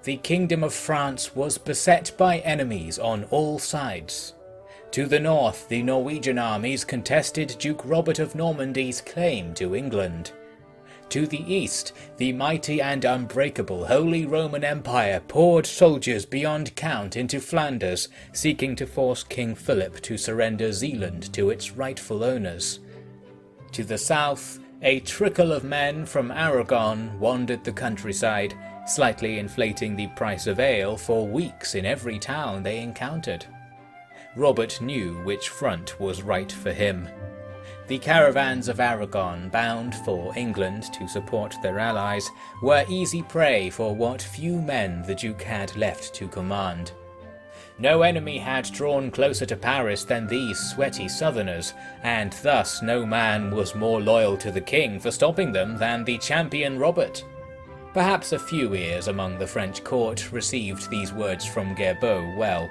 The Kingdom of France was beset by enemies on all sides. To the north, the Norwegian armies contested Duke Robert of Normandie's claim to England. To the east, the mighty and unbreakable Holy Roman Empire poured soldiers beyond count into Flanders, seeking to force King Philip to surrender Zeeland to its rightful owners. To the south, a trickle of men from Aragon wandered the countryside, slightly inflating the price of ale for weeks in every town they encountered. Robert knew which front was right for him. The caravans of Aragon, bound for England to support their allies, were easy prey for what few men the Duke had left to command. No enemy had drawn closer to Paris than these sweaty southerners, and thus no man was more loyal to the king for stopping them than the champion Robert. Perhaps a few ears among the French court received these words from Gerbaud well.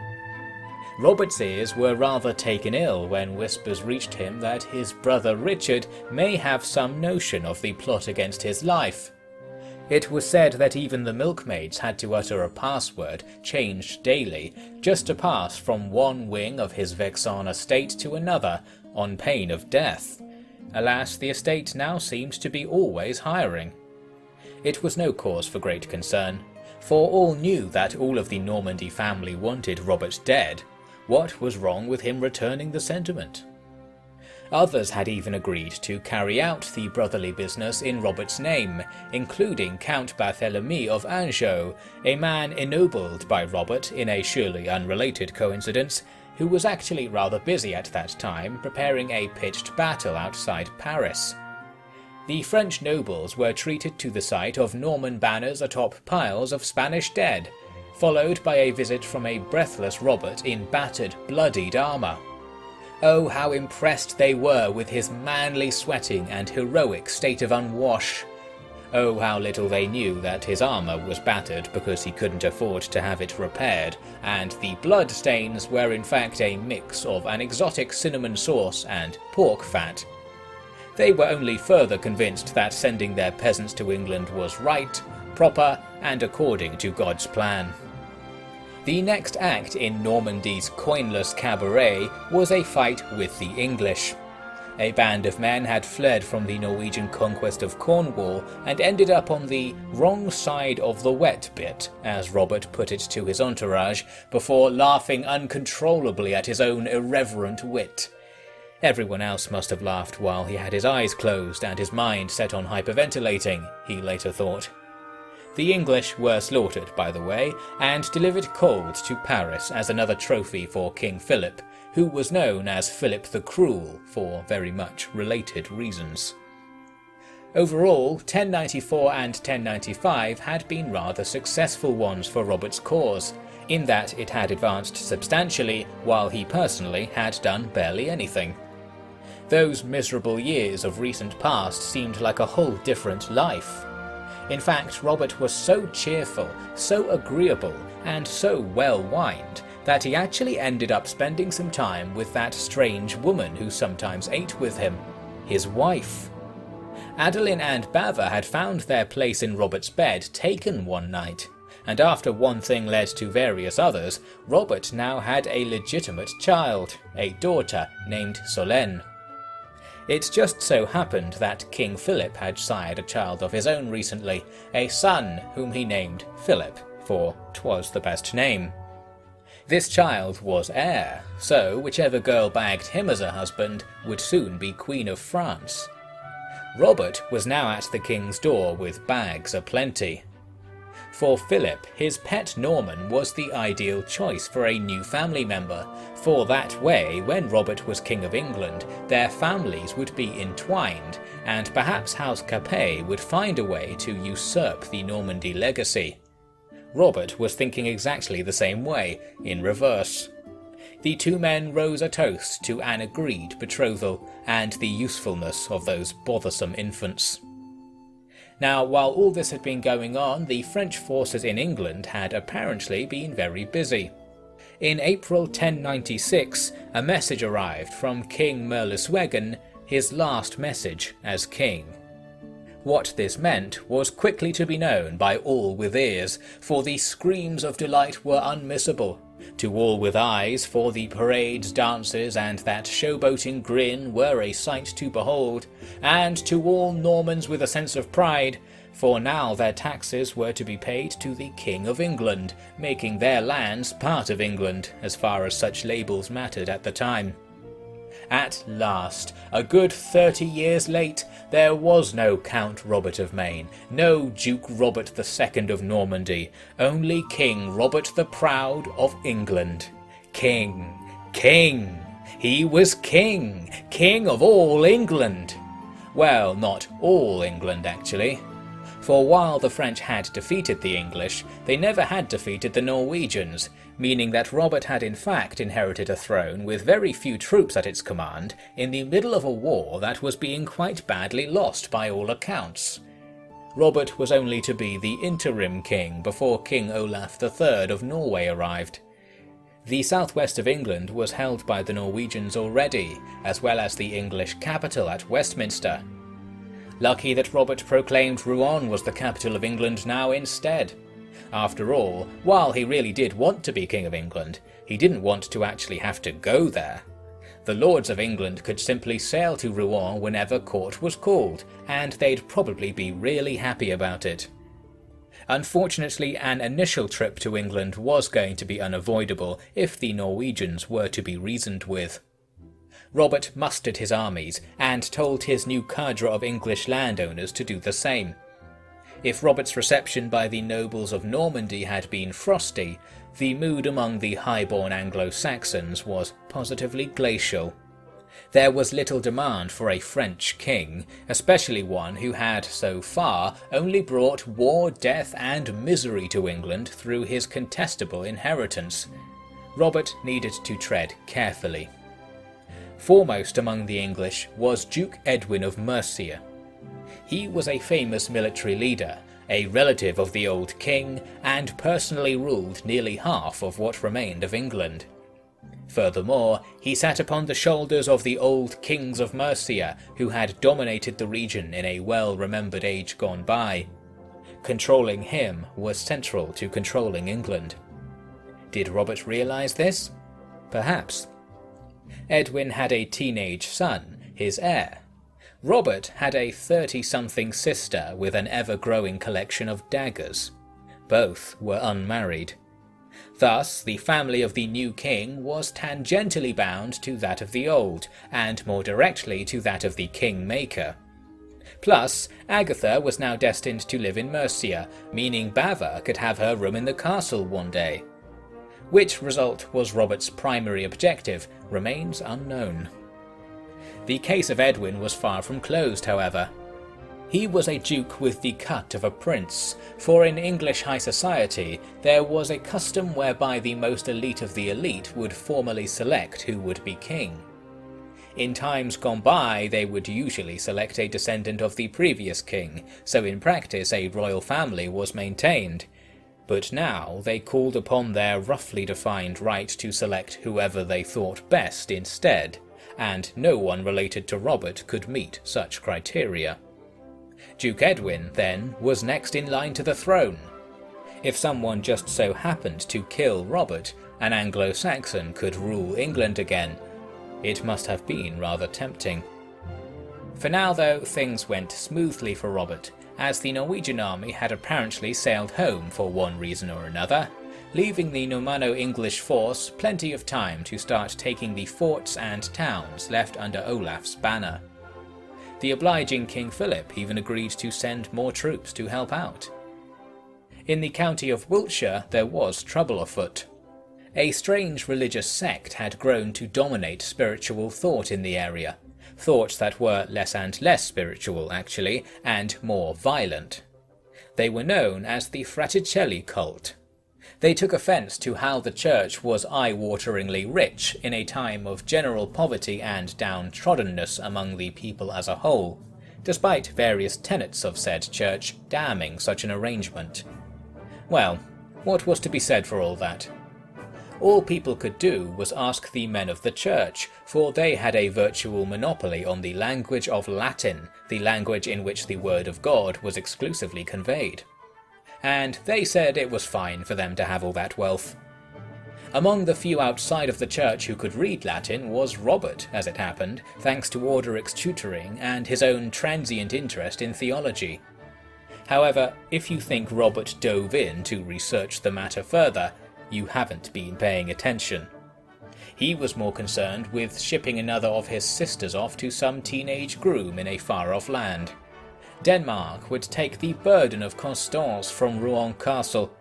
Robert's ears were rather taken ill when whispers reached him that his brother Richard may have some notion of the plot against his life. It was said that even the milkmaids had to utter a password, changed daily, just to pass from one wing of his Vexin estate to another, on pain of death. Alas, the estate now seemed to be always hiring. It was no cause for great concern, for all knew that all of the Normandy family wanted Robert dead. What was wrong with him returning the sentiment? Others had even agreed to carry out the brotherly business in Robert's name, including Count Barthélemy of Anjou, a man ennobled by Robert in a surely unrelated coincidence, who was actually rather busy at that time preparing a pitched battle outside Paris. The French nobles were treated to the sight of Norman banners atop piles of Spanish dead, followed by a visit from a breathless Robert in battered, bloodied armour. Oh, how impressed they were with his manly sweating and heroic state of unwash. Oh, how little they knew that his armour was battered because he couldn't afford to have it repaired, and the blood stains were in fact a mix of an exotic cinnamon sauce and pork fat. They were only further convinced that sending their peasants to England was right, proper, and according to God's plan. The next act in Normandie's coinless cabaret was a fight with the English. A band of men had fled from the Norwegian conquest of Cornwall and ended up on the wrong side of the wet bit, as Robert put it to his entourage, before laughing uncontrollably at his own irreverent wit. Everyone else must have laughed while he had his eyes closed and his mind set on hyperventilating, he later thought. The English were slaughtered, by the way, and delivered cold to Paris as another trophy for King Philip, who was known as Philip the Cruel for very much related reasons. Overall, 1094 and 1095 had been rather successful ones for Robert's cause, in that it had advanced substantially while he personally had done barely anything. Those miserable years of recent past seemed like a whole different life. In fact, Robert was so cheerful, so agreeable, and so well-wined that he actually ended up spending some time with that strange woman who sometimes ate with him, his wife. Adeline and Bava had found their place in Robert's bed taken one night, and after one thing led to various others, Robert now had a legitimate child, a daughter named Solène. It just so happened that King Philip had sired a child of his own recently, a son whom he named Philip, for 'twas the best name. This child was heir, so whichever girl bagged him as a husband would soon be Queen of France. Robert was now at the king's door with bags aplenty. For Philip, his pet Norman was the ideal choice for a new family member, for that way, when Robert was King of England, their families would be entwined, and perhaps House Capet would find a way to usurp the Normandy legacy. Robert was thinking exactly the same way, in reverse. The two men rose a toast to an agreed betrothal, and the usefulness of those bothersome infants. Now, while all this had been going on, the French forces in England had apparently been very busy. In April 1096, a message arrived from King Merliswegen, his last message as king. What this meant was quickly to be known by all with ears, for the screams of delight were unmissable. To all with eyes, for the parades, dances, and that showboating grin were a sight to behold, and to all Normans with a sense of pride, for now their taxes were to be paid to the King of England, making their lands part of England, as far as such labels mattered at the time. At last, a good 30 years late, there was no Count Robert of Maine, no Duke Robert II of Normandy, only King Robert the Proud of England. King, king! He was king! King of all England! Well, not all England actually. For while the French had defeated the English, they never had defeated the Norwegians, meaning that Robert had in fact inherited a throne with very few troops at its command in the middle of a war that was being quite badly lost by all accounts. Robert was only to be the interim king before King Olaf III of Norway arrived. The southwest of England was held by the Norwegians already, as well as the English capital at Westminster. Lucky that Robert proclaimed Rouen was the capital of England now instead. After all, while he really did want to be King of England, he didn't want to actually have to go there. The lords of England could simply sail to Rouen whenever court was called, and they'd probably be really happy about it. Unfortunately, an initial trip to England was going to be unavoidable if the Norwegians were to be reasoned with. Robert mustered his armies and told his new cadre of English landowners to do the same. If Robert's reception by the nobles of Normandy had been frosty, the mood among the high-born Anglo-Saxons was positively glacial. There was little demand for a French king, especially one who had, so far, only brought war, death and misery to England through his contestable inheritance. Robert needed to tread carefully. Foremost among the English was Duke Edwin of Mercia. He was a famous military leader, a relative of the old king, and personally ruled nearly half of what remained of England. Furthermore, he sat upon the shoulders of the old kings of Mercia who had dominated the region in a well-remembered age gone by. Controlling him was central to controlling England. Did Robert realise this? Perhaps. Edwin had a teenage son, his heir. Robert had a 30-something sister with an ever-growing collection of daggers. Both were unmarried. Thus, the family of the new king was tangentially bound to that of the old, and more directly to that of the kingmaker. Plus, Agatha was now destined to live in Mercia, meaning Bava could have her room in the castle one day. Which result was Robert's primary objective remains unknown. The case of Edwin was far from closed, however. He was a duke with the cut of a prince, for in English high society there was a custom whereby the most elite of the elite would formally select who would be king. In times gone by, they would usually select a descendant of the previous king, so in practice a royal family was maintained. But now they called upon their roughly defined right to select whoever they thought best instead, and no one related to Robert could meet such criteria. Duke Edwin, then, was next in line to the throne. If someone just so happened to kill Robert, an Anglo-Saxon could rule England again. It must have been rather tempting. For now, though, things went smoothly for Robert, as the Norwegian army had apparently sailed home for one reason or another, leaving the Normanno-English force plenty of time to start taking the forts and towns left under Olaf's banner. The obliging King Philip even agreed to send more troops to help out. In the county of Wiltshire there was trouble afoot. A strange religious sect had grown to dominate spiritual thought in the area, thoughts that were less and less spiritual actually, and more violent. They were known as the Fraticelli cult. They took offence to how the church was eye-wateringly rich in a time of general poverty and downtroddenness among the people as a whole, despite various tenets of said church damning such an arrangement. Well, what was to be said for all that? All people could do was ask the men of the church, for they had a virtual monopoly on the language of Latin, the language in which the word of God was exclusively conveyed. And they said it was fine for them to have all that wealth. Among the few outside of the church who could read Latin was Robert, as it happened, thanks to Orderic's tutoring and his own transient interest in theology. However, if you think Robert dove in to research the matter further, you haven't been paying attention. He was more concerned with shipping another of his sisters off to some teenage groom in a far-off land. Denmark would take the burden of Constance from Rouen Castle.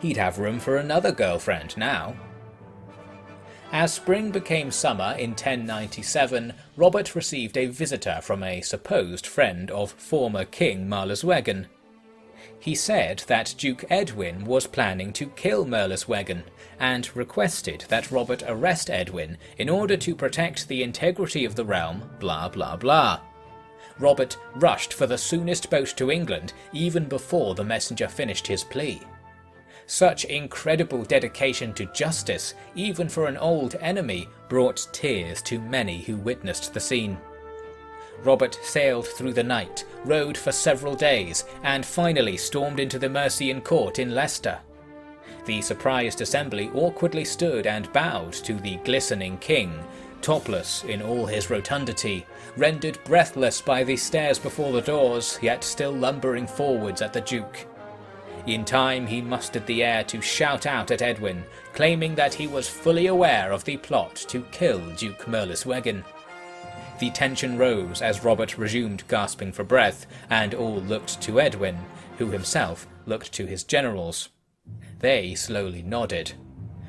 He'd have room for another girlfriend now. As spring became summer in 1097, Robert received a visitor from a supposed friend of former King Merliswegan. He said that Duke Edwin was planning to kill Merliswegan, and requested that Robert arrest Edwin in order to protect the integrity of the realm, blah blah blah. Robert rushed for the soonest boat to England even before the messenger finished his plea. Such incredible dedication to justice, even for an old enemy, brought tears to many who witnessed the scene. Robert sailed through the night, rowed for several days, and finally stormed into the Mercian court in Leicester. The surprised assembly awkwardly stood and bowed to the glistening king, topless in all his rotundity, rendered breathless by the stairs before the doors, yet still lumbering forwards at the duke. In time he mustered the air to shout out at Edwin, claiming that he was fully aware of the plot to kill Duke Merliswegan. The tension rose as Robert resumed gasping for breath, and all looked to Edwin, who himself looked to his generals. They slowly nodded.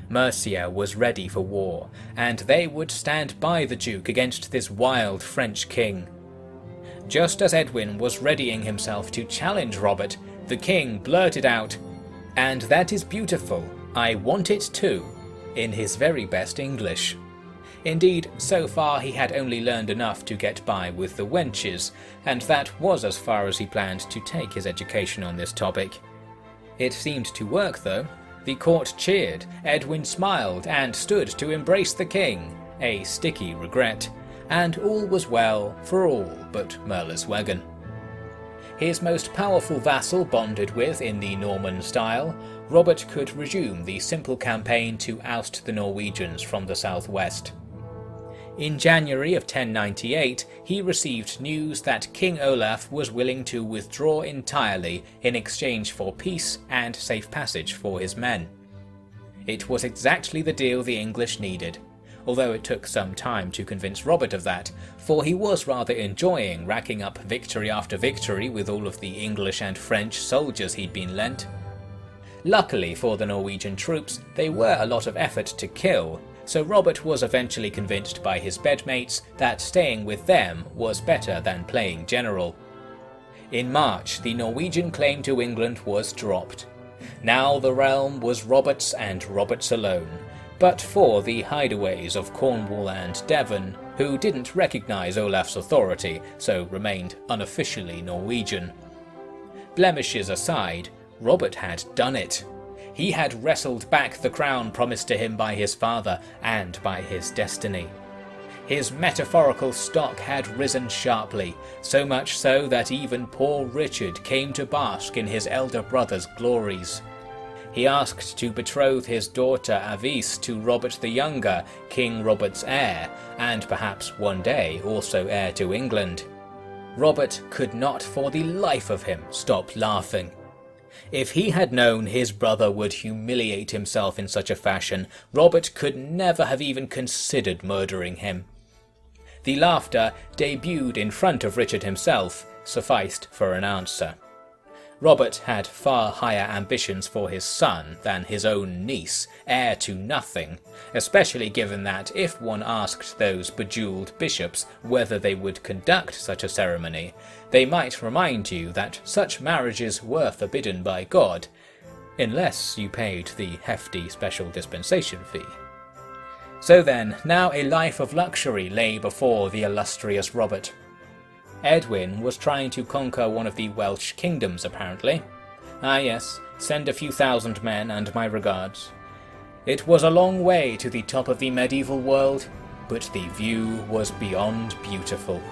Mercia was ready for war, and they would stand by the Duke against this wild French king. Just as Edwin was readying himself to challenge Robert, the king blurted out, "And that is beautiful, I want it too," in his very best English. Indeed, so far he had only learned enough to get by with the wenches, and that was as far as he planned to take his education on this topic. It seemed to work though. The court cheered, Edwin smiled and stood to embrace the king, a sticky regret, and all was well for all but Merliswegan. His most powerful vassal bonded with in the Norman style, Robert could resume the simple campaign to oust the Norwegians from the southwest. In January of 1098, he received news that King Olaf was willing to withdraw entirely in exchange for peace and safe passage for his men. It was exactly the deal the English needed, although it took some time to convince Robert of that, for he was rather enjoying racking up victory after victory with all of the English and French soldiers he'd been lent. Luckily for the Norwegian troops, they were a lot of effort to kill, so Robert was eventually convinced by his bedmates that staying with them was better than playing general. In March, the Norwegian claim to England was dropped. Now the realm was Robert's and Robert's alone, but for the hideaways of Cornwall and Devon, who didn't recognise Olaf's authority, so remained unofficially Norwegian. Blemishes aside, Robert had done it. He had wrestled back the crown promised to him by his father and by his destiny. His metaphorical stock had risen sharply, so much so that even poor Richard came to bask in his elder brother's glories. He asked to betroth his daughter Avis to Robert the Younger, King Robert's heir, and perhaps one day also heir to England. Robert could not for the life of him stop laughing. If he had known his brother would humiliate himself in such a fashion, Robert could never have even considered murdering him. The laughter, debuted in front of Richard himself, sufficed for an answer. Robert had far higher ambitions for his son than his own niece, heir to nothing, especially given that if one asked those bejewelled bishops whether they would conduct such a ceremony, they might remind you that such marriages were forbidden by God, unless you paid the hefty special dispensation fee. So then, now a life of luxury lay before the illustrious Robert. Edwin was trying to conquer one of the Welsh kingdoms, apparently. Ah yes, send a few thousand men and my regards. It was a long way to the top of the medieval world, but the view was beyond beautiful.